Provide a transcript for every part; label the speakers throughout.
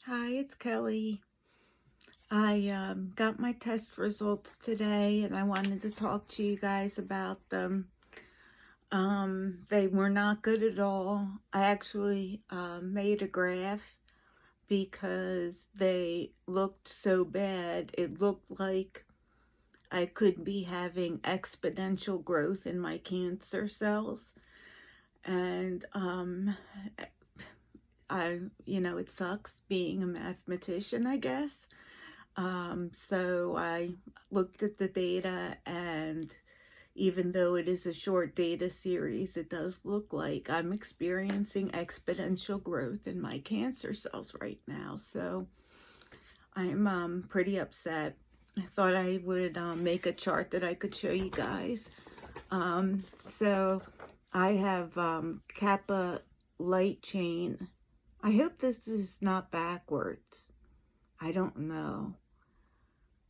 Speaker 1: Hi, it's Kelly. I got my test results today and I wanted to talk to you guys about them. They were not good at all. I actually made a graph because they looked so bad. It looked like I could be having exponential growth in my cancer cells. And it sucks being a mathematician, I guess. So I looked at the data, and even though it is a short data series, it does look like I'm experiencing exponential growth in my cancer cells right now. So I'm pretty upset. I thought I would make a chart that I could show you guys. So I have kappa light chain. I hope this is not backwards. I don't know.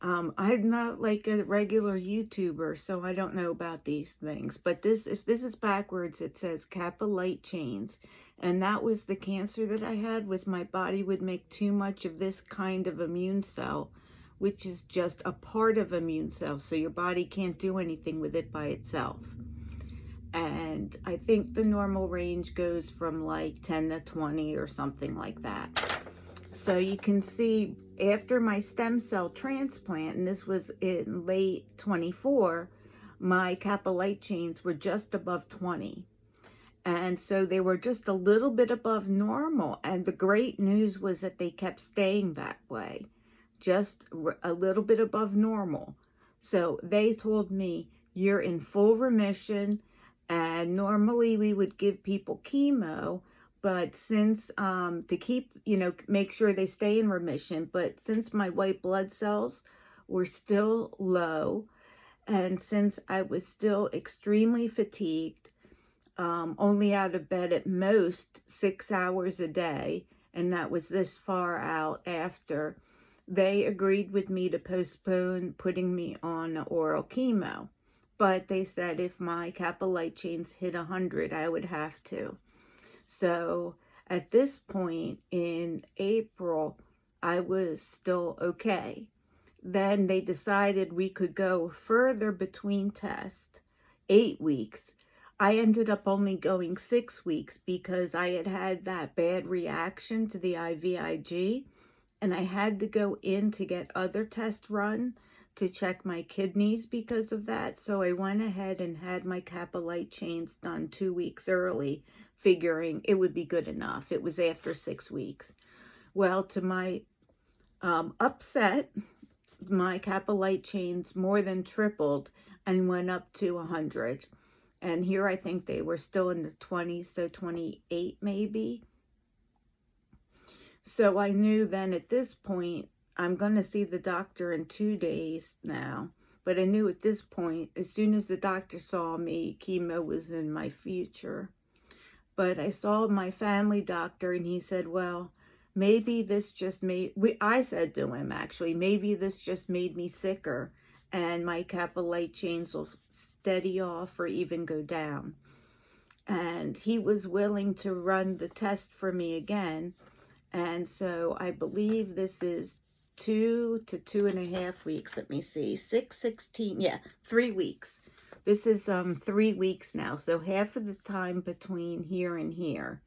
Speaker 1: I'm not like a regular YouTuber, so I don't know about these things. But if this is backwards, it says kappa light chains. And that was the cancer that I had, was my body would make too much of this kind of immune cell, which is just a part of immune cells. So your body can't do anything with it by itself. And I think the normal range goes from like 10 to 20 or something like that. So you can see after my stem cell transplant, and this was in late 24, my kappa light chains were just above 20. And so they were just a little bit above normal. And the great news was that they kept staying that way, just a little bit above normal. So they told me, you're in full remission. And normally we would give people chemo, but since to keep, make sure they stay in remission. But since my white blood cells were still low, and since I was still extremely fatigued, only out of bed at most 6 hours a day, and that was this far out after, they agreed with me to postpone putting me on oral chemo. But they said if my kappa light chains hit 100, I would have to. So at this point in April, I was still okay. Then they decided we could go further between tests, 8 weeks. I ended up only going 6 weeks because I had had that bad reaction to the IVIG, and I had to go in to get other tests run to check my kidneys because of that. So I went ahead and had my kappa light chains done 2 weeks early, figuring it would be good enough. It was after 6 weeks. Well, to my upset, my kappa light chains more than tripled and went up to 100. And here I think they were still in the 20s, so 28 maybe. So I knew then at this point, I'm going to see the doctor in 2 days now. But I knew at this point, as soon as the doctor saw me, chemo was in my future. But I saw my family doctor and he said, well, maybe this just I said to him actually, maybe this just made me sicker and my kappa light chains will steady off or even go down. And he was willing to run the test for me again. And so I believe this is 2 to 2.5 weeks. Let me see, 6, 16, yeah, 3 weeks. This is 3 weeks now, so half of the time between here and here.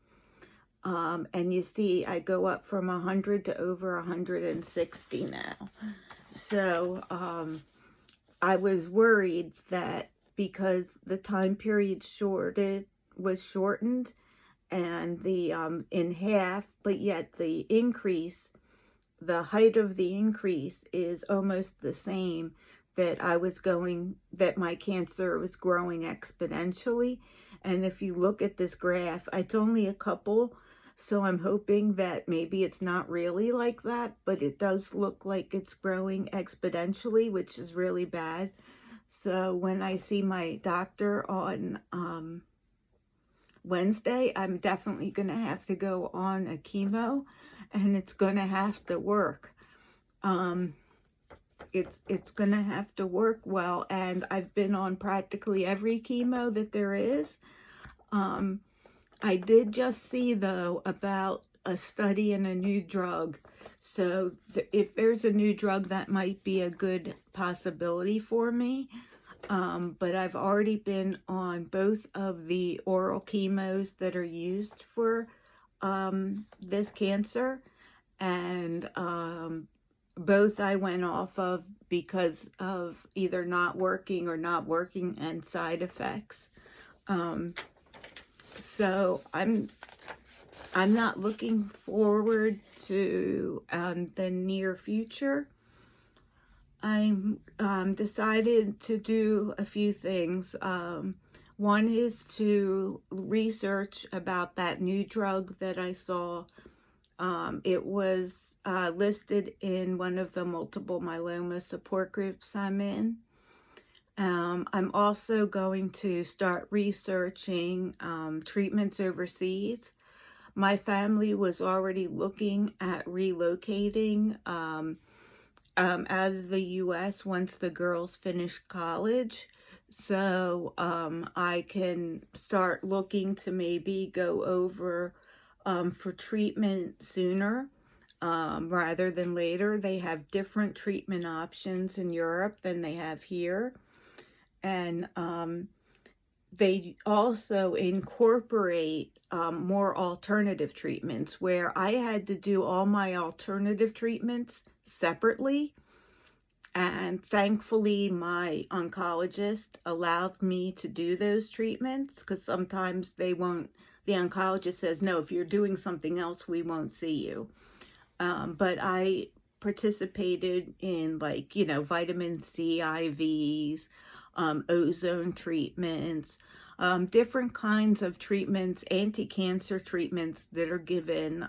Speaker 1: And you see, I go up from 100 to over 160 now. So I was worried that because the time period was shortened, and the in half, but yet the increase, the height of the increase is almost the same, that my cancer was growing exponentially. And if you look at this graph, it's only a couple, so I'm hoping that maybe it's not really like that, but it does look like it's growing exponentially, which is really bad. So when I see my doctor on Wednesday, I'm definitely going to have to go on a chemo, and it's going to have to work. It's going to have to work well, and I've been on practically every chemo that there is. I did just see, though, about a study in a new drug. So if there's a new drug, that might be a good possibility for me. But I've already been on both of the oral chemos that are used for this cancer, and both I went off of because of either not working or not working and side effects. So I'm not looking forward to the near future. I'm decided to do a few things. One is to research about that new drug that I saw. It was listed in one of the multiple myeloma support groups I'm in. I'm also going to start researching treatments overseas. My family was already looking at relocating out of the U.S. once the girls finish college. So I can start looking to maybe go over for treatment sooner rather than later. They have different treatment options in Europe than they have here. And they also incorporate more alternative treatments, where I had to do all my alternative treatments separately. And thankfully, my oncologist allowed me to do those treatments, because sometimes the oncologist says, no, if you're doing something else, we won't see you. But I participated in, like, vitamin C IVs, ozone treatments, different kinds of treatments, anti-cancer treatments that are given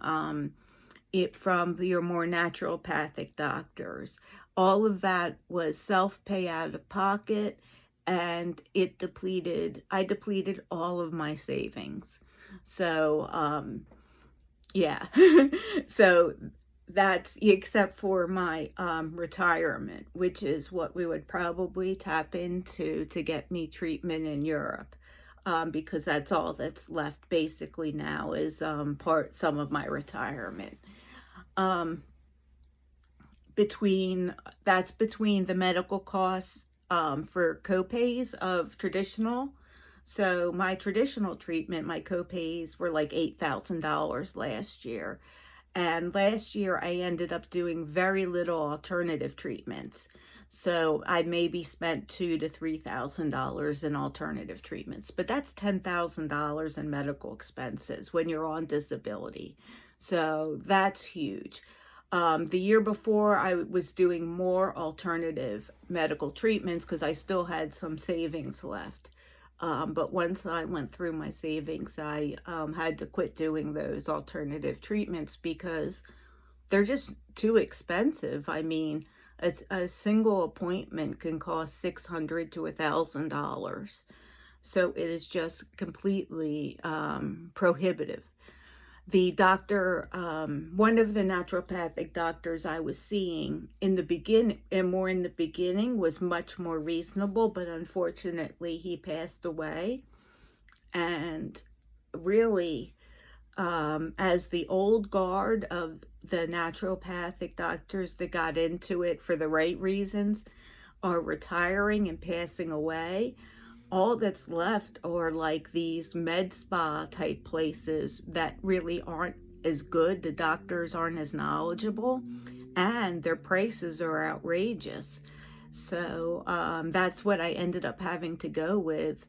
Speaker 1: from your more naturopathic doctors. All of that was self-pay out of pocket, and I depleted all of my savings. So, yeah. So that's except for my retirement, which is what we would probably tap into to get me treatment in Europe, because that's all that's left basically now is some of my retirement. Between the medical costs for copays of traditional. So my traditional treatment, my copays were like $8,000 last year. And last year I ended up doing very little alternative treatments. So I maybe spent $2,000 to $3,000 in alternative treatments, but that's $10,000 in medical expenses when you're on disability. So that's huge. The year before, I was doing more alternative medical treatments because I still had some savings left. But once I went through my savings, I had to quit doing those alternative treatments because they're just too expensive. I mean, a single appointment can cost $600 to $1,000. So it is just completely prohibitive. The doctor, one of the naturopathic doctors I was seeing in the beginning was much more reasonable, but unfortunately he passed away. And really, as the old guard of the naturopathic doctors that got into it for the right reasons are retiring and passing away, all that's left are like these med spa type places that really aren't as good. The doctors aren't as knowledgeable, and their prices are outrageous. So that's what I ended up having to go with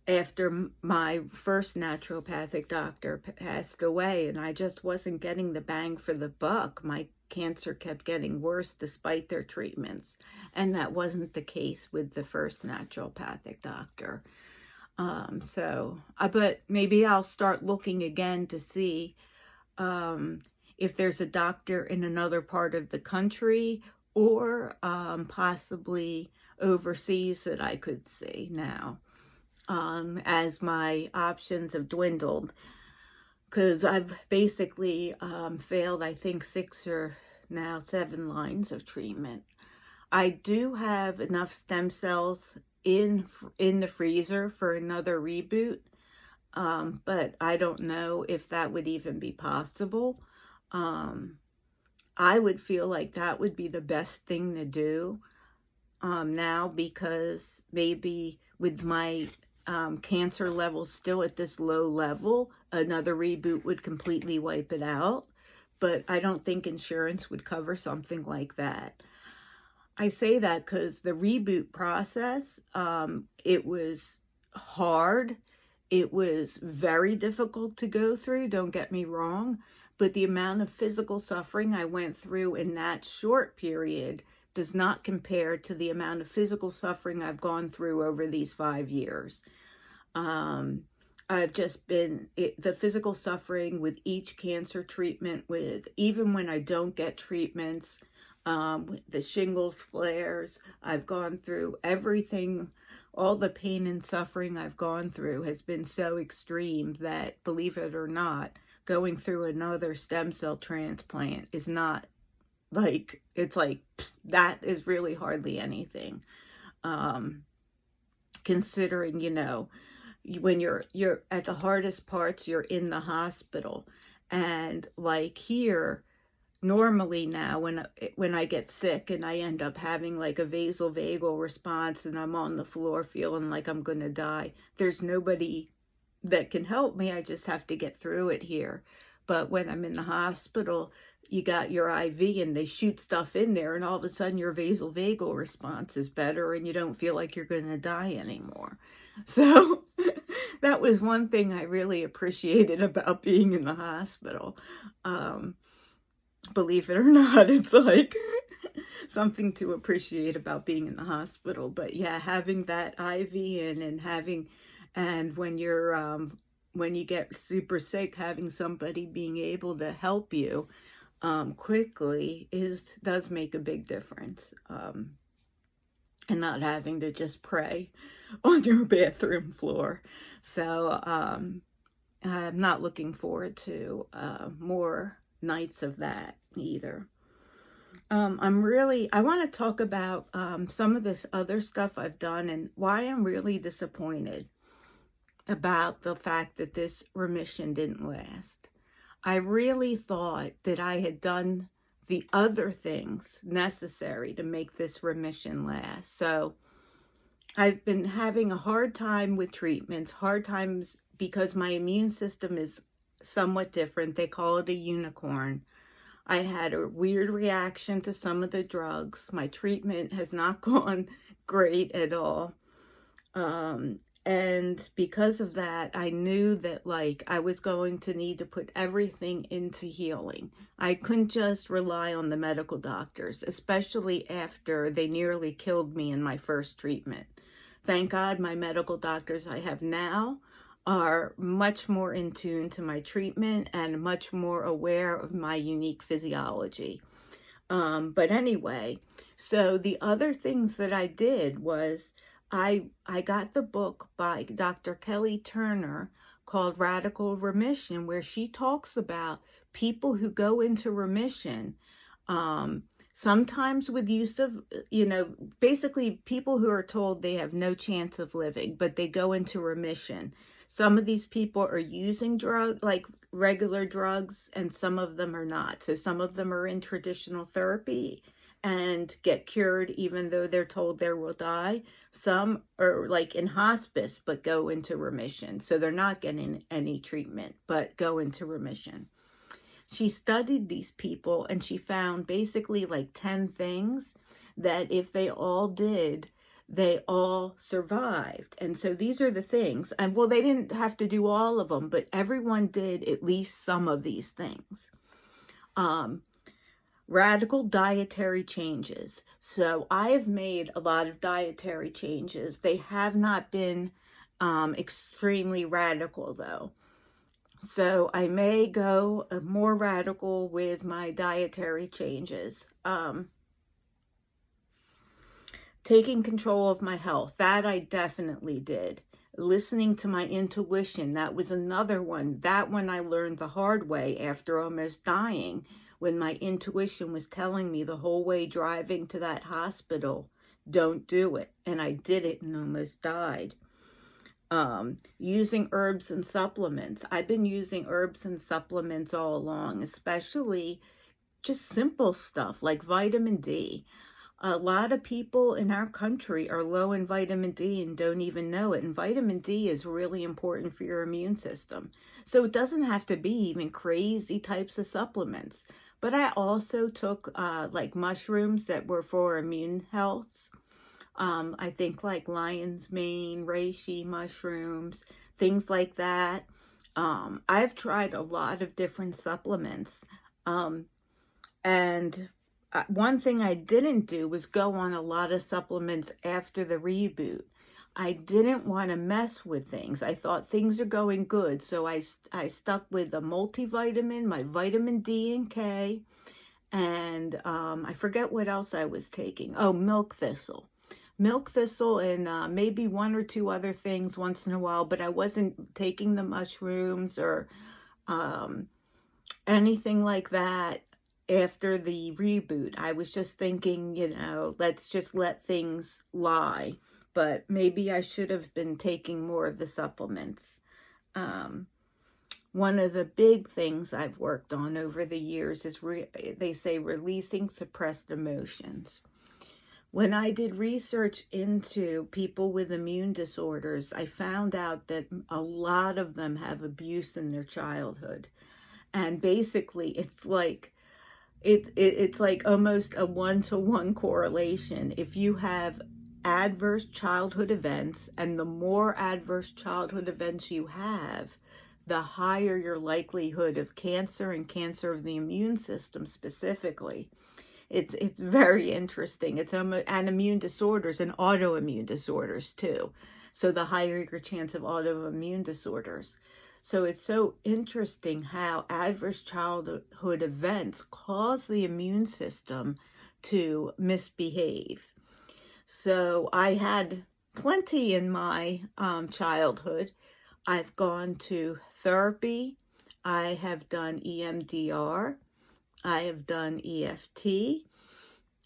Speaker 1: after my first naturopathic doctor passed away, and I just wasn't getting the bang for the buck. My cancer kept getting worse despite their treatments, and that wasn't the case with the first naturopathic doctor. But maybe I'll start looking again to see if there's a doctor in another part of the country or possibly overseas that I could see now. As my options have dwindled, because I've basically failed, I think, 6 or now 7 lines of treatment. I do have enough stem cells in the freezer for another reboot, but I don't know if that would even be possible. Um, I would feel like that would be the best thing to do now, because maybe with my cancer levels still at this low level, another reboot would completely wipe it out. But I don't think insurance would cover something like that. I say that because the reboot process, it was hard. It was very difficult to go through, don't get me wrong, but the amount of physical suffering I went through in that short period does not compare to the amount of physical suffering I've gone through over these 5 years. I've just been, the physical suffering with each cancer treatment, with even when I don't get treatments, the shingles flares, I've gone through everything. All the pain and suffering I've gone through has been so extreme that, believe it or not, going through another stem cell transplant is not like, it's like, that is really hardly anything. Considering, when you're at the hardest parts, you're in the hospital. And like here, normally now when I get sick and I end up having like a vasovagal response and I'm on the floor feeling like I'm gonna die, there's nobody that can help me. I just have to get through it here. But when I'm in the hospital, you got your IV and they shoot stuff in there, and all of a sudden your vasovagal response is better and you don't feel like you're going to die anymore. So that was one thing I really appreciated about being in the hospital. Believe it or not, it's like something to appreciate about being in the hospital. But yeah, having that IV in and when you get super sick, having somebody being able to help you quickly does make a big difference. And not having to just pray on your bathroom floor. So I'm not looking forward to more nights of that either. I want to talk about some of this other stuff I've done and why I'm really disappointed about the fact that this remission didn't last. I really thought that I had done the other things necessary to make this remission last. So I've been having a hard time with treatments, hard times because my immune system is somewhat different. They call it a unicorn. I had a weird reaction to some of the drugs. My treatment has not gone great at all. And because of that, I knew that like I was going to need to put everything into healing. I couldn't just rely on the medical doctors, especially after they nearly killed me in my first treatment. Thank God my medical doctors I have now are much more in tune to my treatment and much more aware of my unique physiology. But anyway, so the other things that I did was I got the book by Dr. Kellie Turner called Radical Remission, where she talks about people who go into remission, sometimes with use of, basically people who are told they have no chance of living, but they go into remission. Some of these people are using like regular drugs, and some of them are not. So some of them are in traditional therapy and get cured even though they're told they will die. Some are like in hospice but go into remission. So they're not getting any treatment but go into remission. She studied these people and she found basically like 10 things that if they all did, they all survived. And so these are the things. And well, they didn't have to do all of them, but everyone did at least some of these things. Radical dietary changes. So I have made a lot of dietary changes. They have not been extremely radical though. So I may go more radical with my dietary changes. Taking control of my health, that I definitely did. Listening to my intuition, that was another one. That one I learned the hard way after almost dying, when my intuition was telling me the whole way driving to that hospital, don't do it. And I did it and almost died. Using herbs and supplements. I've been using herbs and supplements all along, especially just simple stuff like vitamin D. A lot of people in our country are low in vitamin D and don't even know it. And vitamin D is really important for your immune system. So it doesn't have to be even crazy types of supplements. But I also took like mushrooms that were for immune health. I think like lion's mane, reishi mushrooms, things like that. I've tried a lot of different supplements. Um, and one thing I didn't do was go on a lot of supplements after the reboot. I didn't want to mess with things. I thought things are going good. So I stuck with a multivitamin, my vitamin D and K, and I forget what else I was taking. Oh, milk thistle. Milk thistle and maybe one or two other things once in a while, but I wasn't taking the mushrooms or um, anything like that after the reboot. I was just thinking, let's just let things lie. But maybe I should have been taking more of the supplements. Um, One of the big things I've worked on over the years is, they say, releasing suppressed emotions. When I did research into people with immune disorders, I found out that a lot of them have abuse in their childhood. And basically, it's like almost a one-to-one correlation. If you have adverse childhood events, and the more adverse childhood events you have, the higher your likelihood of cancer and cancer of the immune system specifically. It's very interesting. It's and immune disorders and autoimmune disorders too. So the higher your chance of autoimmune disorders. So it's so interesting how adverse childhood events cause the immune system to misbehave. So I had plenty in my childhood. I've gone to therapy. I have done EMDR. I have done EFT.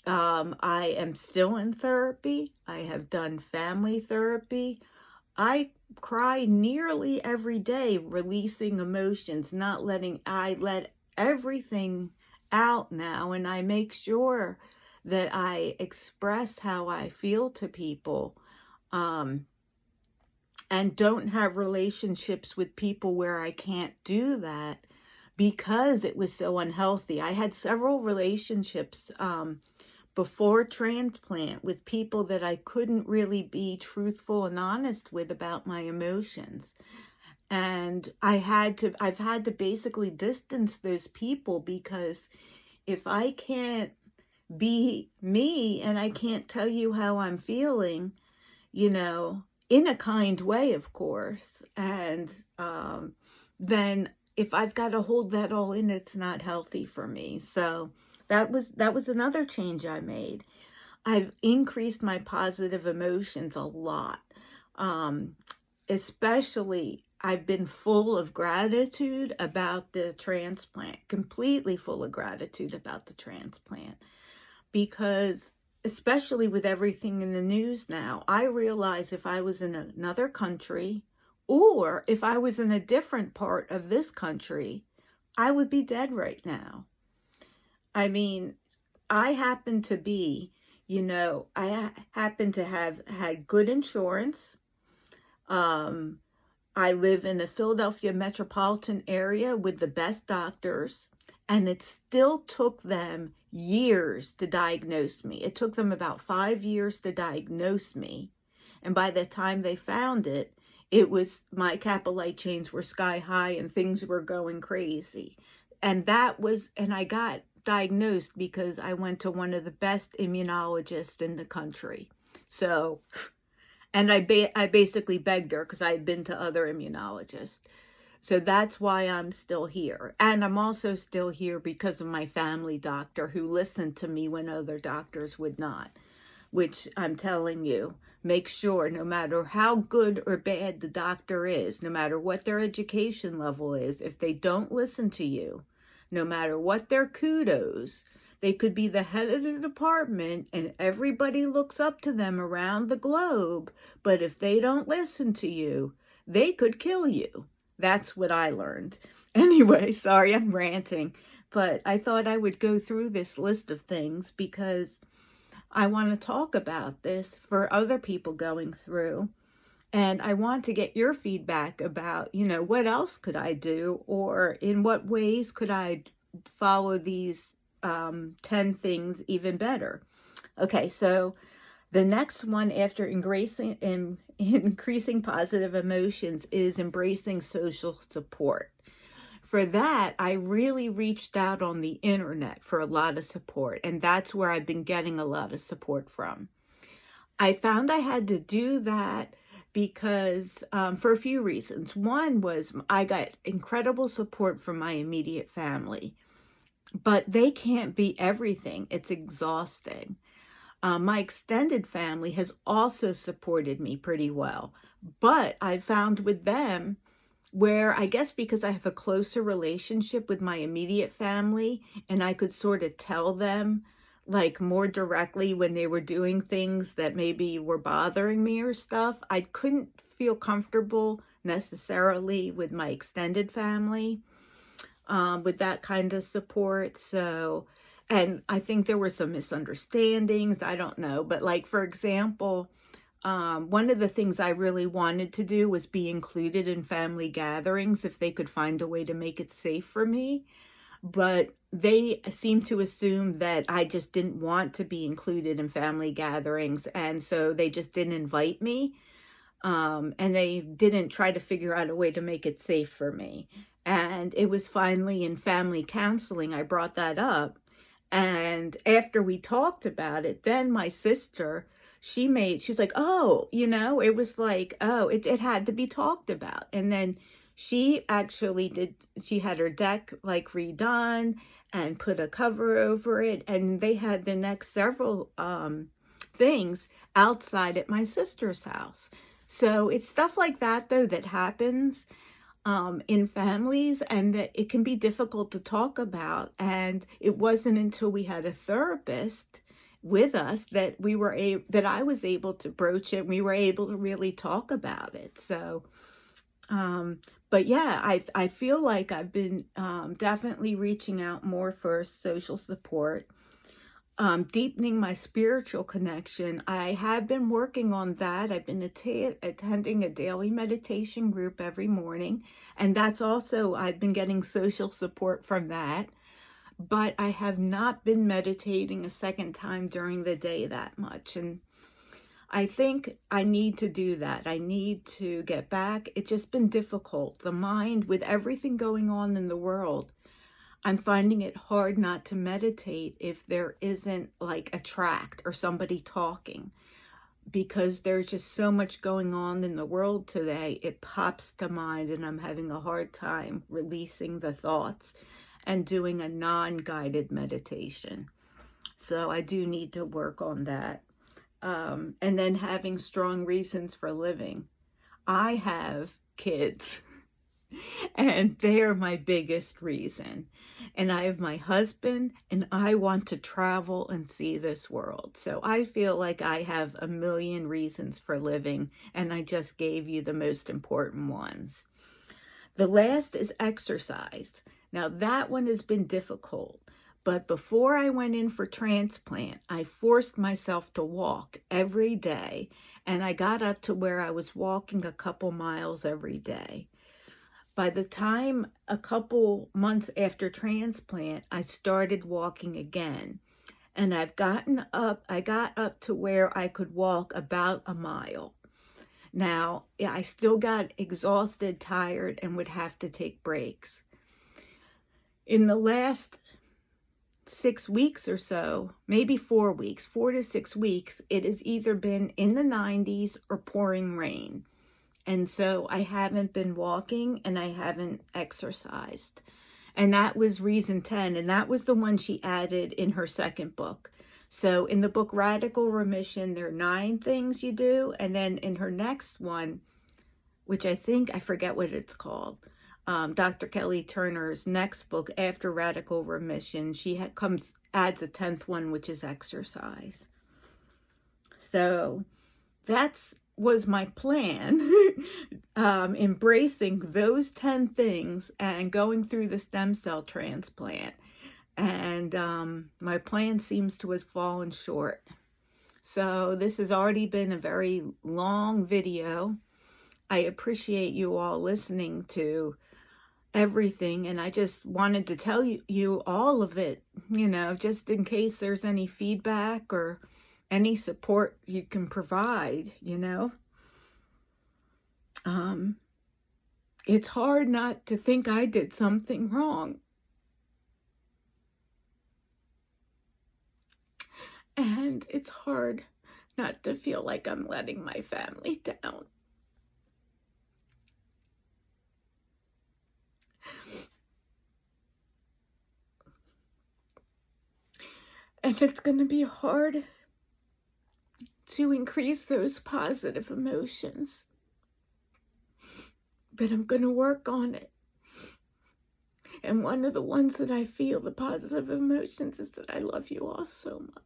Speaker 1: I am still in therapy. I have done family therapy. I cry nearly every day, releasing emotions, I let everything out now, and I make sure that I express how I feel to people, and don't have relationships with people where I can't do that because it was so unhealthy. I had several relationships before transplant with people that I couldn't really be truthful and honest with about my emotions. And I've had to basically distance those people, because if I can't be me and I can't tell you how I'm feeling, in a kind way, of course, and then if I've got to hold that all in, it's not healthy for me. So that was another change I made. I've increased my positive emotions a lot. Especially, I've been full of gratitude about the transplant, completely full of gratitude about the transplant, because especially with everything in the news now, I realize if I was in another country, or if I was in a different part of this country, I would be dead right now. I mean, I happen to be, I happen to have had good insurance. I live in the Philadelphia metropolitan area with the best doctors, and it still took them years to diagnose me. It took them about 5 years to diagnose me. And by the time they found it, my kappa light chains were sky high and things were going crazy. And I got diagnosed because I went to one of the best immunologists in the country. So, and I basically begged her, because I had been to other immunologists. So that's why I'm still here. And I'm also still here because of my family doctor, who listened to me when other doctors would not, which I'm telling you, make sure no matter how good or bad the doctor is, no matter what their education level is, if they don't listen to you, no matter what their kudos, They could be the head of the department and everybody looks up to them around the globe, but if they don't listen to you, they could kill you. That's what I learned. Anyway, sorry, I'm ranting, but I thought I would go through this list of things because I want to talk about this for other people going through. And I want to get your feedback about, what else could I do, or in what ways could I follow these 10 things even better. Okay, so the next one after increasing positive emotions is embracing social support. For that, I really reached out on the internet for a lot of support, and that's where I've been getting a lot of support from. I found I had to do that because for a few reasons. One was I got incredible support from my immediate family, but they can't be everything. It's exhausting. My extended family has also supported me pretty well, but I found with them where I guess because I have a closer relationship with my immediate family and I could sort of tell them like more directly when they were doing things that maybe were bothering me or stuff, I couldn't feel comfortable necessarily with my extended family with that kind of support. So, and I think there were some misunderstandings. I don't know. But like, for example, one of the things I really wanted to do was be included in family gatherings if they could find a way to make it safe for me. But they seemed to assume that I just didn't want to be included in family gatherings. And so they just didn't invite me. And they didn't try to figure out a way to make it safe for me. And it was finally in family counseling, I brought that up. And after we talked about it, then my sister, she's like, oh, it was like, oh, it had to be talked about. And then she actually she had her deck like redone and put a cover over it. And they had the next several things outside at my sister's house. So it's stuff like that, though, that happens in families, and that it can be difficult to talk about. And it wasn't until we had a therapist with us that that I was able to broach it. We were able to really talk about it. So, but yeah, I feel like I've been definitely reaching out more for social support. Deepening my spiritual connection. I have been working on that. I've been attending a daily meditation group every morning, and that's also, I've been getting social support from that, but I have not been meditating a second time during the day that much, and I think I need to do that. I need to get back. It's just been difficult. The mind, with everything going on in the world, I'm finding it hard not to meditate if there isn't like a tract or somebody talking, because there's just so much going on in the world today. It pops to mind and I'm having a hard time releasing the thoughts and doing a non-guided meditation. So I do need to work on that. And then having strong reasons for living. I have kids. And they are my biggest reason. And I have my husband, and I want to travel and see this world. So I feel like I have a million reasons for living, and I just gave you the most important ones. The last is exercise. Now that one has been difficult, but before I went in for transplant, I forced myself to walk every day, and I got up to where I was walking a couple miles every day. By the time a couple months after transplant, I started walking again. And I got up to where I could walk about a mile. Now, I still got exhausted, tired, and would have to take breaks. In the last 6 weeks or so, maybe 4 weeks, 4 to 6 weeks, it has either been in the 90s or pouring rain. And so I haven't been walking and I haven't exercised. And that was reason 10. And that was the one she added in her second book. So in the book Radical Remission, there are 9 things you do. And then in her next one, which I forget what it's called, Dr. Kellie Turner's next book after Radical Remission, she comes adds a 10th one, which is exercise. So that's was my plan. Embracing those 10 things and going through the stem cell transplant. And my plan seems to have fallen short. So this has already been a very long video. I appreciate you all listening to everything, and I just wanted to tell you all of it, just in case there's any feedback or any support you can provide. It's hard not to think I did something wrong. And it's hard not to feel like I'm letting my family down. And it's going to be hard to increase those positive emotions. But I'm going to work on it. And one of the ones that I feel the positive emotions is that I love you all so much.